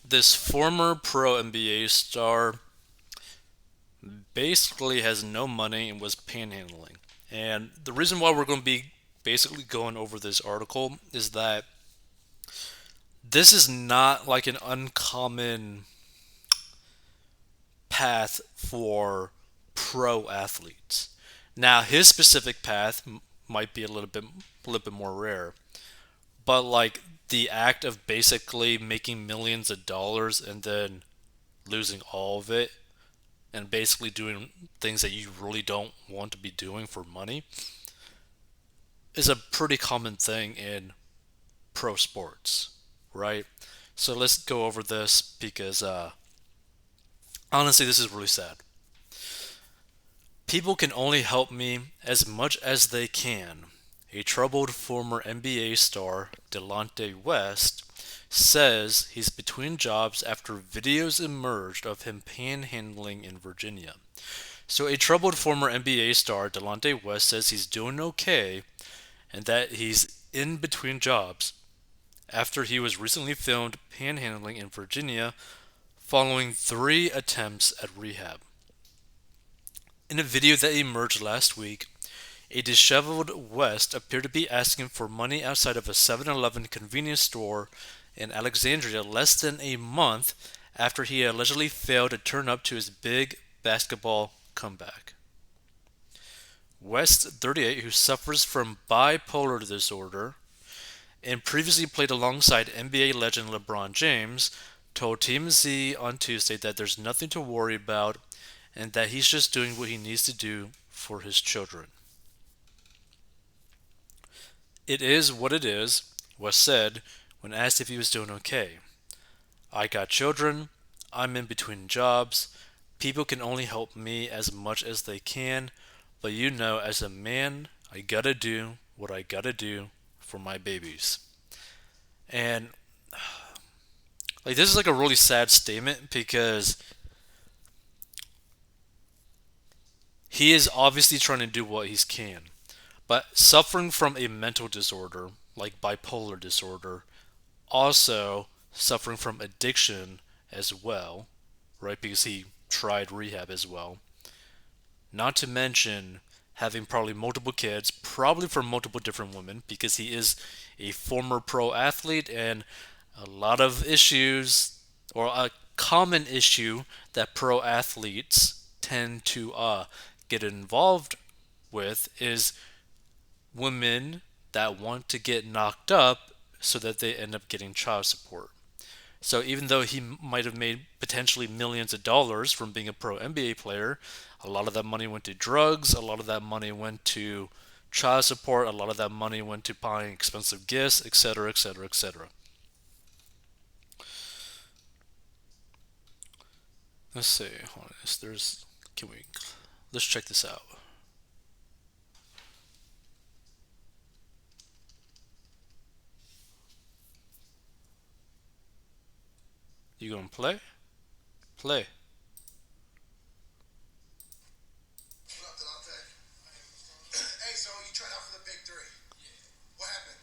This former pro NBA star basically has no money and was panhandling. And the reason why we're going to be basically going over this article is that this is not like an uncommon path for pro athletes. Now, his specific path might be a little bit more rare, but like the act of basically making millions of dollars and then losing all of it and basically doing things that you really don't want to be doing for money is a pretty common thing in pro sports, right? So let's go over this because honestly, this is really sad. People can only help me as much as they can. A troubled former NBA star, Delonte West, says he's between jobs after videos emerged of him panhandling in Virginia. So, a troubled former NBA star, Delonte West, says he's doing okay and that he's in between jobs after he was recently filmed panhandling in Virginia following 3 attempts at rehab. In a video that emerged last week, a disheveled West appeared to be asking for money outside of a 7-Eleven convenience store in Alexandria less than a month after he allegedly failed to turn up to his big basketball comeback. West, 38, who suffers from bipolar disorder and previously played alongside NBA legend LeBron James, told TMZ on Tuesday that there's nothing to worry about and that he's just doing what he needs to do for his children. It is what it is, West said when asked if he was doing okay. I got children, I'm in between jobs, people can only help me as much as they can, but as a man, I gotta do what I gotta do for my babies. And like this is like a really sad statement because he is obviously trying to do what he can. But suffering from a mental disorder, like bipolar disorder, also suffering from addiction as well, right? Because he tried rehab as well. Not to mention having probably multiple kids, probably from multiple different women, because he is a former pro athlete and a lot of issues, or a common issue that pro athletes tend to get involved with is women that want to get knocked up so that they end up getting child support. So even though he might have made potentially millions of dollars from being a pro NBA player, a lot of that money went to drugs, a lot of that money went to child support, a lot of that money went to buying expensive gifts, etc., etc., etc. Let's see. Hold on. There's. Can we? Let's check this out. You gonna play? Play. What up, Delonte? Hey, so you tried out for the big three. What happened?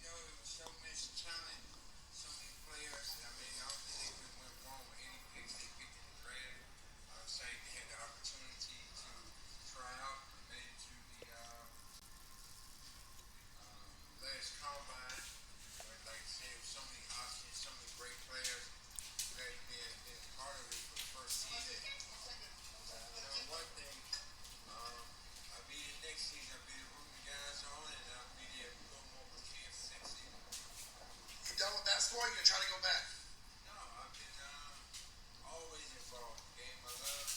It was so much talent, so many players. I mean, I don't think they went wrong with any picks they picked in the draft. Saying they had the opportunity to try out, made it to the last combine. But like I said, with so many options, so many great players, glad to be a part of it for the first season. One thing, I'll be the next season. I'll be the rooting guys on, and I'll be there a little more with Kansas next season. You done with basketball? You gonna try to go back? No, I've been always involved. Game I love.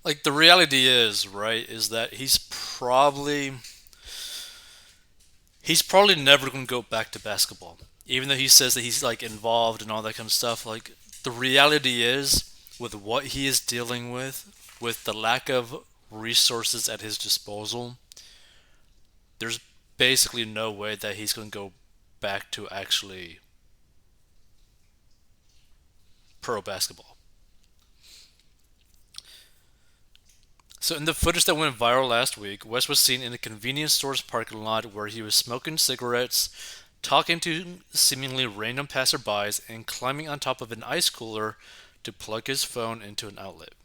Like the reality is, right, is that he's probably never going to go back to basketball. Even though he says that he's like involved and all that kind of stuff, like the reality is with what he is dealing with the lack of resources at his disposal, there's basically no way that he's going to go back to actually pro basketball. So in the footage that went viral last week, West was seen in a convenience store's parking lot where he was smoking cigarettes, talking to seemingly random passerbys, and climbing on top of an ice cooler to plug his phone into an outlet.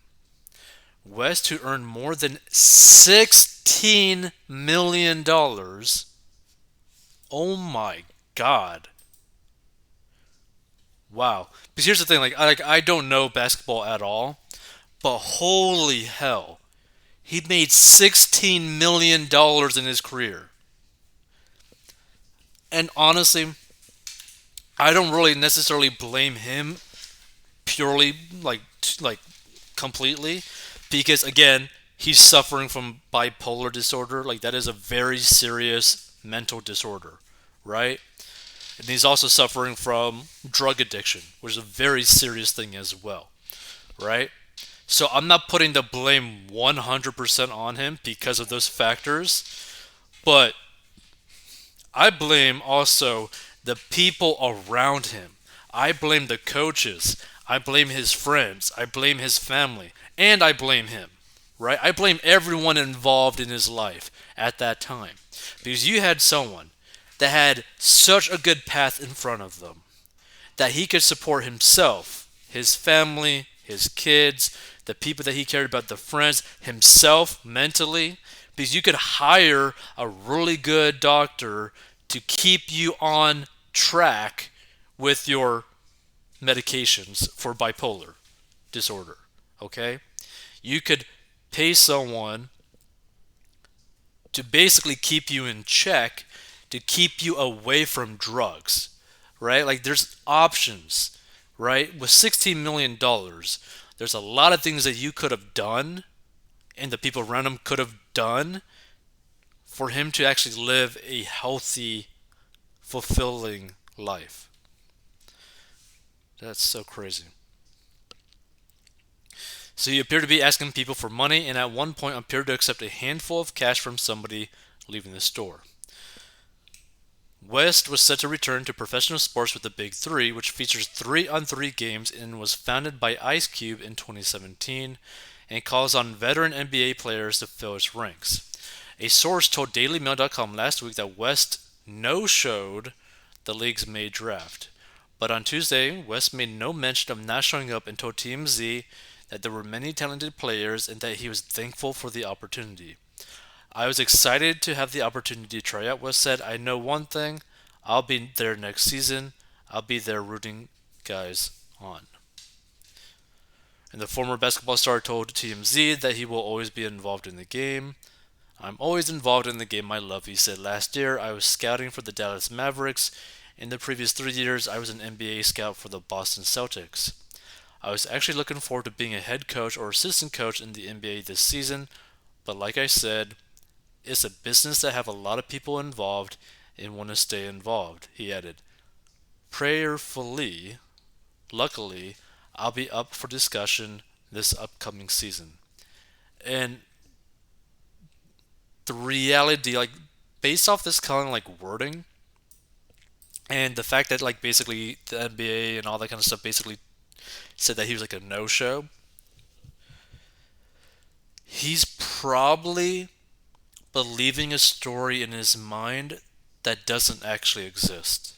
West, who earned more than $16 million. Oh my god. Wow. Because here's the thing, I don't know basketball at all, but holy hell. He made $16 million in his career. And honestly, I don't really necessarily blame him purely like completely because again, he's suffering from bipolar disorder. Like that is a very serious mental disorder, right? And he's also suffering from drug addiction, which is a very serious thing as well, right? So I'm not putting the blame 100% on him because of those factors, but I blame also the people around him. I blame the coaches. I blame his friends. I blame his family. And I blame him. Right? I blame everyone involved in his life at that time. Because you had someone that had such a good path in front of them that he could support himself, his family, his kids, the people that he cared about, the friends, himself mentally, because you could hire a really good doctor to keep you on track with your medications for bipolar disorder. Okay? You could pay someone to basically keep you in check, to keep you away from drugs, right? Like there's options, right? With $16 million, there's a lot of things that you could have done and the people around him could have done for him to actually live a healthy, fulfilling life. That's so crazy. So he appeared to be asking people for money and at one point appeared to accept a handful of cash from somebody leaving the store. West was set to return to professional sports with the Big Three, which features 3-on-3 games and was founded by Ice Cube in 2017 and calls on veteran NBA players to fill its ranks. A source told DailyMail.com last week that West no-showed the league's May draft. But on Tuesday, West made no mention of not showing up and told TMZ that there were many talented players and that he was thankful for the opportunity. I was excited to have the opportunity to try out, West said. I know one thing, I'll be there next season. I'll be there rooting guys on. And the former basketball star told TMZ that he will always be involved in the game. I'm always involved in the game I love, he said. Last year, I was scouting for the Dallas Mavericks. In the previous 3 years, I was an NBA scout for the Boston Celtics. I was actually looking forward to being a head coach or assistant coach in the NBA this season, but like I said, it's a business that have a lot of people involved and want to stay involved, he added. Prayerfully, luckily, I'll be up for discussion this upcoming season. And the reality, like, based off this kind of like wording, and the fact that like basically the NBA and all that kind of stuff basically said that he was like a no-show, he's probably believing a story in his mind that doesn't actually exist.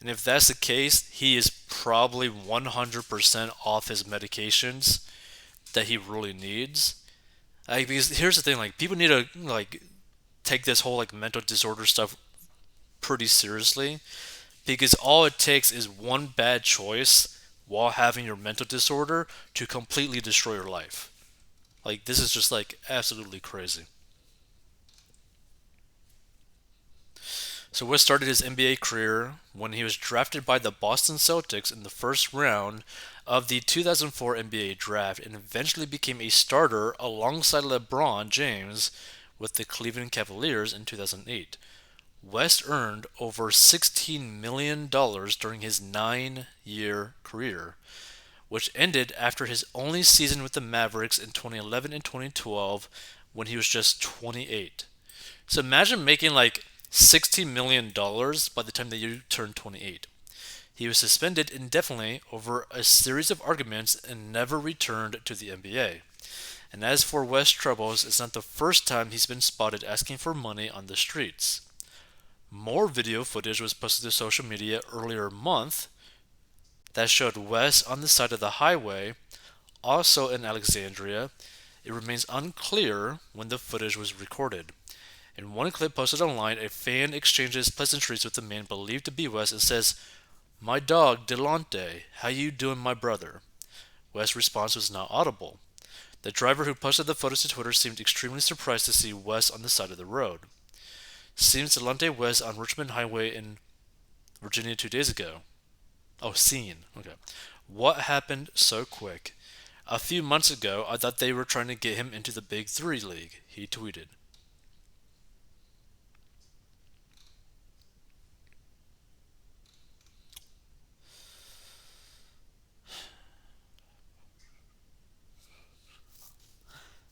And if that's the case, he is probably 100% off his medications that he really needs. Like, because here's the thing, like people need to like take this whole like mental disorder stuff pretty seriously because all it takes is one bad choice while having your mental disorder to completely destroy your life. Like this is just like absolutely crazy. So West started his NBA career when he was drafted by the Boston Celtics in the first round of the 2004 NBA draft and eventually became a starter alongside LeBron James with the Cleveland Cavaliers in 2008. West earned over $16 million during his 9-year career, which ended after his only season with the Mavericks in 2011 and 2012 when he was just 28. So imagine making like $16 million by the time that you turned 28. He was suspended indefinitely over a series of arguments and never returned to the NBA. And as for West's troubles, it's not the first time he's been spotted asking for money on the streets. More video footage was posted to social media earlier month that showed Wes on the side of the highway, also in Alexandria. It remains unclear when the footage was recorded. In one clip posted online, a fan exchanges pleasantries with the man believed to be Wes and says, "My dog, Delonte, how you doing, my brother?" Wes' response was not audible. The driver who posted the photos to Twitter seemed extremely surprised to see Wes on the side of the road. Seems Delonte Wes on Richmond Highway in Virginia 2 days ago. Oh, seen. Okay. What happened so quick? A few months ago, I thought they were trying to get him into the Big Three League, he tweeted.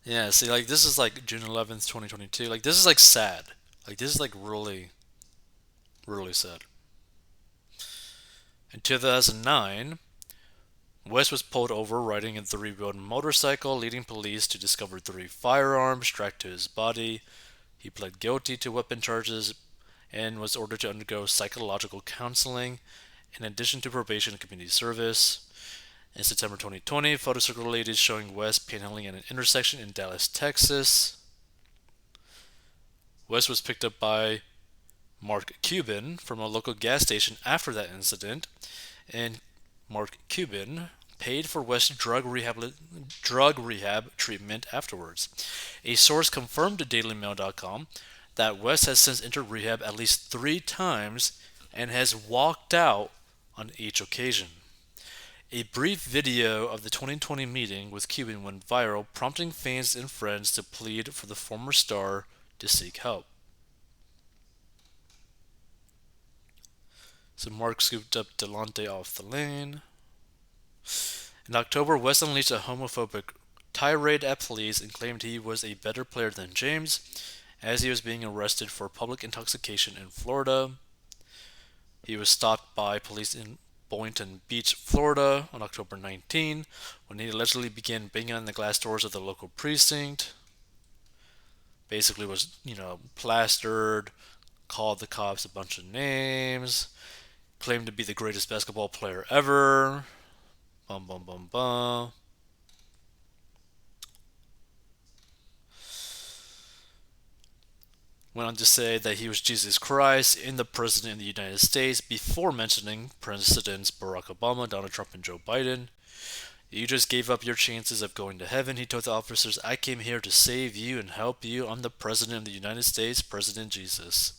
Yeah, see, like, this is like June 11th, 2022. Like, this is like sad. Like, this is like really, really sad. In 2009, West was pulled over riding a three-wheeled motorcycle, leading police to discover three firearms strapped to his body. He pled guilty to weapon charges and was ordered to undergo psychological counseling in addition to probation and community service. In September 2020, photos circulated showing West panhandling at an intersection in Dallas, Texas. West was picked up by Mark Cuban from a local gas station after that incident, and Mark Cuban paid for West's drug rehab treatment afterwards. A source confirmed to DailyMail.com that West has since entered rehab at least 3 times and has walked out on each occasion. A brief video of the 2020 meeting with Cuban went viral, prompting fans and friends to plead for the former star to seek help. So Mark scooped up Delonte off the lane. In October, West unleashed a homophobic tirade at police and claimed he was a better player than James, as he was being arrested for public intoxication in Florida. He was stopped by police in Boynton Beach, Florida on October 19 when he allegedly began banging on the glass doors of the local precinct. Basically was, plastered, called the cops a bunch of names, claimed to be the greatest basketball player ever. Bum bum bum bum. Went on to say that he was Jesus Christ and the President of the United States before mentioning Presidents Barack Obama, Donald Trump, and Joe Biden. "You just gave up your chances of going to heaven," he told the officers. "I came here to save you and help you. I'm the President of the United States, President Jesus."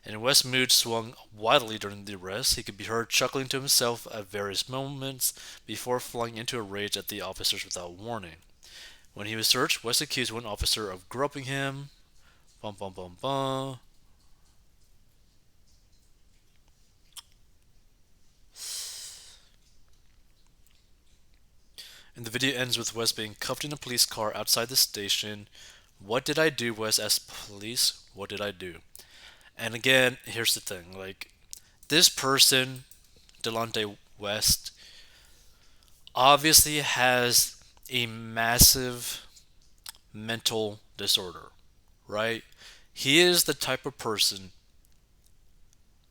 And West's mood swung wildly during the arrest. He could be heard chuckling to himself at various moments before flying into a rage at the officers without warning. When he was searched, West accused one officer of groping him. Bum bum bum bum. And the video ends with West being cuffed in a police car outside the station. "What did I do?" West asked police. "What did I do?" And again, here's the thing. Like, this person, Delonte West, obviously has a massive mental disorder, right? He is the type of person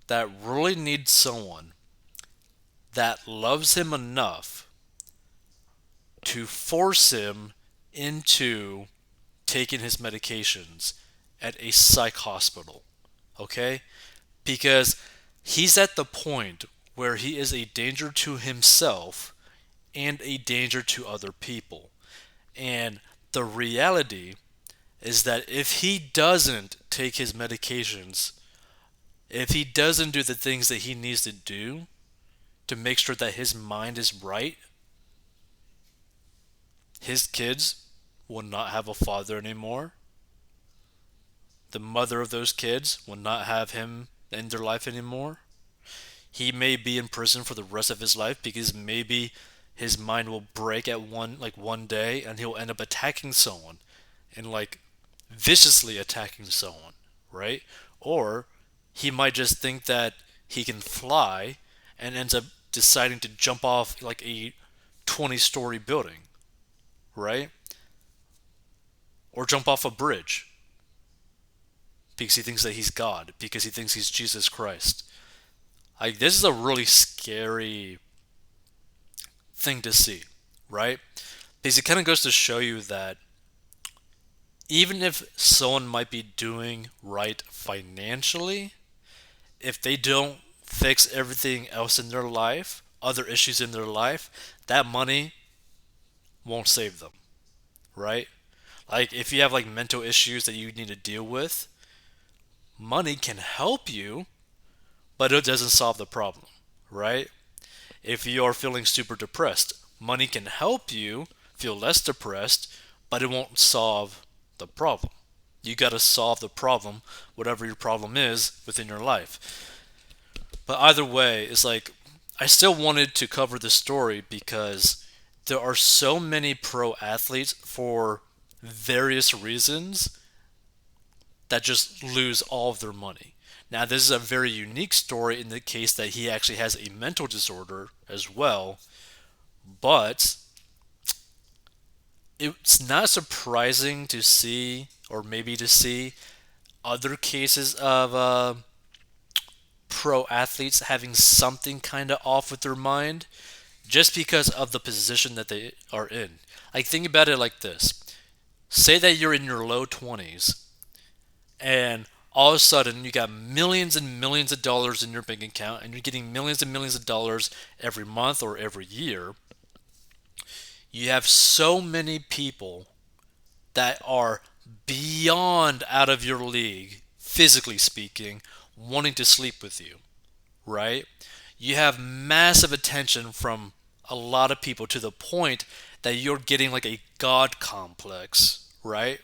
that really needs someone that loves him enough to force him into taking his medications at a psych hospital. Okay? Because he's at the point where he is a danger to himself and a danger to other people. And the reality is that if he doesn't take his medications, if he doesn't do the things that he needs to do to make sure that his mind is right, his kids will not have a father anymore. The mother of those kids will not have him in their life anymore. He may be in prison for the rest of his life because maybe his mind will break at one day and he'll end up attacking someone and like viciously attacking someone, right? Or he might just think that he can fly and ends up deciding to jump off like a 20-story building, right? Or jump off a bridge because he thinks that he's God, because he thinks he's Jesus Christ. Like, this is a really scary thing to see, right? Because it kind of goes to show you that even if someone might be doing right financially, if they don't fix everything else in their life, other issues in their life, that money won't save them, right? Like, if you have like mental issues that you need to deal with, money can help you, but it doesn't solve the problem, right? If you are feeling super depressed, money can help you feel less depressed, but it won't solve the problem. You got to solve the problem, whatever your problem is within your life. But either way, it's like I still wanted to cover this story because there are so many pro athletes for various reasons that just lose all of their money. Now, this is a very unique story in the case that he actually has a mental disorder as well, but it's not surprising to see, or maybe to see, other cases of pro athletes having something kind of off with their mind just because of the position that they are in. Like, think about it like this: say that you're in your low 20s and all of a sudden you got millions and millions of dollars in your bank account and you're getting millions and millions of dollars every month or every year. You have so many people that are beyond out of your league, physically speaking, wanting to sleep with you, right? You have massive attention from a lot of people to the point that you're getting like a god complex, right?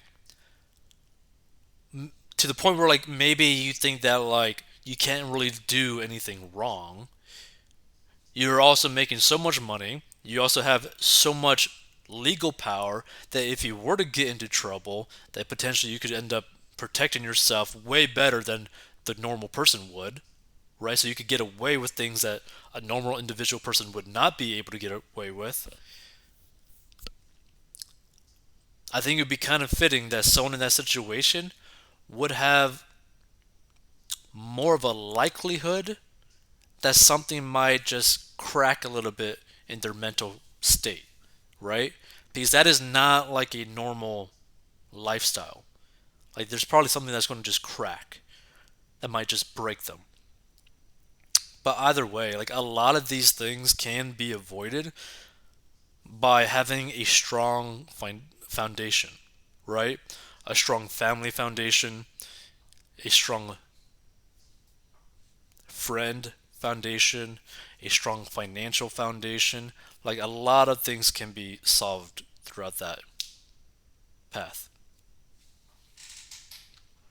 To the point where like maybe you think that like you can't really do anything wrong. You're also making so much money. You also have so much legal power that if you were to get into trouble, that potentially you could end up protecting yourself way better than the normal person would, right? So you could get away with things that a normal individual person would not be able to get away with. I think it would be kind of fitting that someone in that situation would have more of a likelihood that something might just crack a little bit in their mental state, right? Because that is not like a normal lifestyle. Like, there's probably something that's going to just crack that might just break them. But either way, like, a lot of these things can be avoided by having a strong foundation, right? A strong family foundation, a strong friend foundation, a strong financial foundation. Like, a lot of things can be solved throughout that path.